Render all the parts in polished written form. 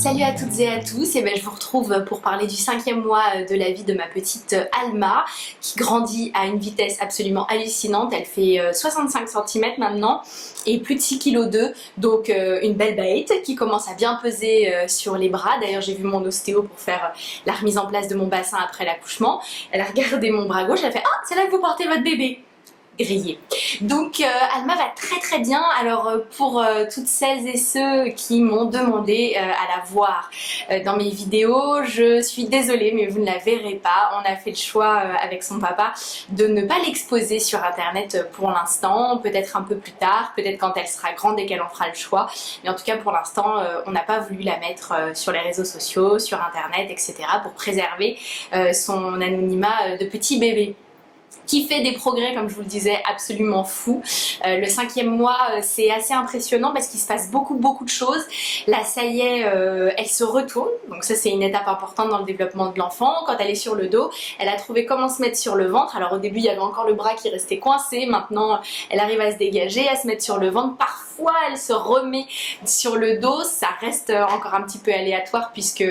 Salut à toutes et à tous, et ben, je vous retrouve pour parler du 5e mois de la vie de ma petite Alma qui grandit à une vitesse absolument hallucinante. Elle fait 65 cm maintenant et plus de 6,2 kg, donc une belle bête qui commence à bien peser sur les bras. D'ailleurs j'ai vu mon ostéo pour faire la remise en place de mon bassin après l'accouchement. Elle a regardé mon bras gauche, elle a fait « Ah, c'est là que vous portez votre bébé !» grillé. Donc Alma va très bien. Alors pour toutes celles et ceux qui m'ont demandé à la voir dans mes vidéos, je suis désolée mais vous ne la verrez pas. On a fait le choix avec son papa de ne pas l'exposer sur internet pour l'instant, peut-être un peu plus tard, peut-être quand elle sera grande et qu'elle en fera le choix, mais en tout cas pour l'instant on n'a pas voulu la mettre sur les réseaux sociaux, sur internet, etc. pour préserver son anonymat de petit bébé, qui fait des progrès, comme je vous le disais, absolument fous. Le 5e mois, c'est assez impressionnant parce qu'il se passe beaucoup de choses. Là, ça y est, elle se retourne, donc ça c'est une étape importante dans le développement de l'enfant. Quand elle est sur le dos, elle a trouvé comment se mettre sur le ventre. Alors au début, il y avait encore le bras qui restait coincé, maintenant elle arrive à se dégager, à se mettre sur le ventre. Parfois, elle se remet sur le dos, ça reste encore un petit peu aléatoire puisque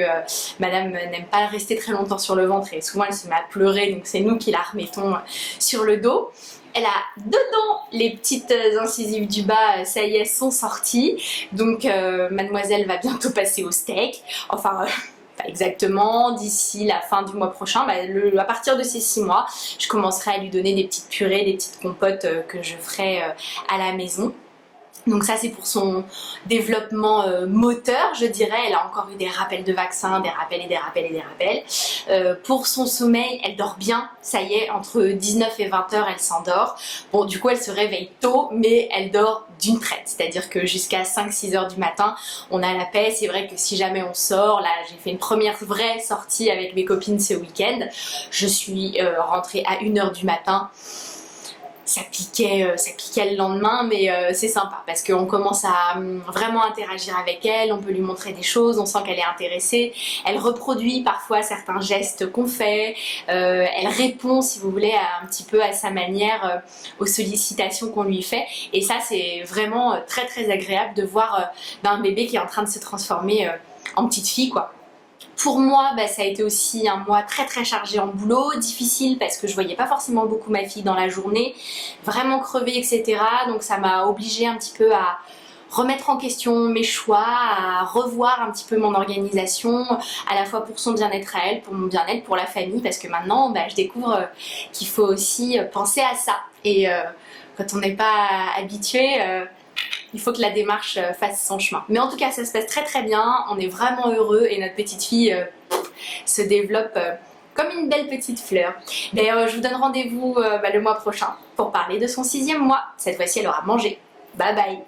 madame n'aime pas rester très longtemps sur le ventre et souvent elle se met à pleurer, donc c'est nous qui la remettons sur le dos. Elle a dedans les petites incisives du bas, ça y est, sont sorties. Donc mademoiselle va bientôt passer au steak. Enfin, pas exactement, d'ici la fin du mois prochain, à partir de ces 6 mois, je commencerai à lui donner des petites purées, des petites compotes que je ferai à la maison. Donc ça c'est pour son développement moteur, je dirais. Elle a encore eu des rappels de vaccins, des rappels et des rappels et des rappels. Pour son sommeil, elle dort bien, ça y est, entre 19 et 20 heures elle s'endort. Bon, du coup elle se réveille tôt, mais elle dort d'une traite, c'est-à-dire que jusqu'à 5-6 heures du matin, on a la paix. C'est vrai que si jamais on sort, là j'ai fait une première vraie sortie avec mes copines ce week-end, je suis rentrée à 1 heure du matin. Ça piquait le lendemain, mais c'est sympa parce qu'on commence à vraiment interagir avec elle, on peut lui montrer des choses, on sent qu'elle est intéressée, elle reproduit parfois certains gestes qu'on fait, elle répond, si vous voulez, un petit peu à sa manière aux sollicitations qu'on lui fait, et ça c'est vraiment très agréable de voir un bébé qui est en train de se transformer en petite fille, quoi. Pour moi, ça a été aussi un mois très chargé en boulot, difficile parce que je voyais pas forcément beaucoup ma fille dans la journée, vraiment crevée, etc. Donc ça m'a obligée un petit peu à remettre en question mes choix, à revoir un petit peu mon organisation, à la fois pour son bien-être à elle, pour mon bien-être, pour la famille, parce que maintenant je découvre qu'il faut aussi penser à ça. Et quand on n'est pas habitué, il faut que la démarche fasse son chemin. Mais en tout cas, ça se passe très bien, on est vraiment heureux et notre petite fille se développe comme une belle petite fleur. D'ailleurs, je vous donne rendez-vous le mois prochain pour parler de son 6e mois. Cette fois-ci, elle aura mangé. Bye bye!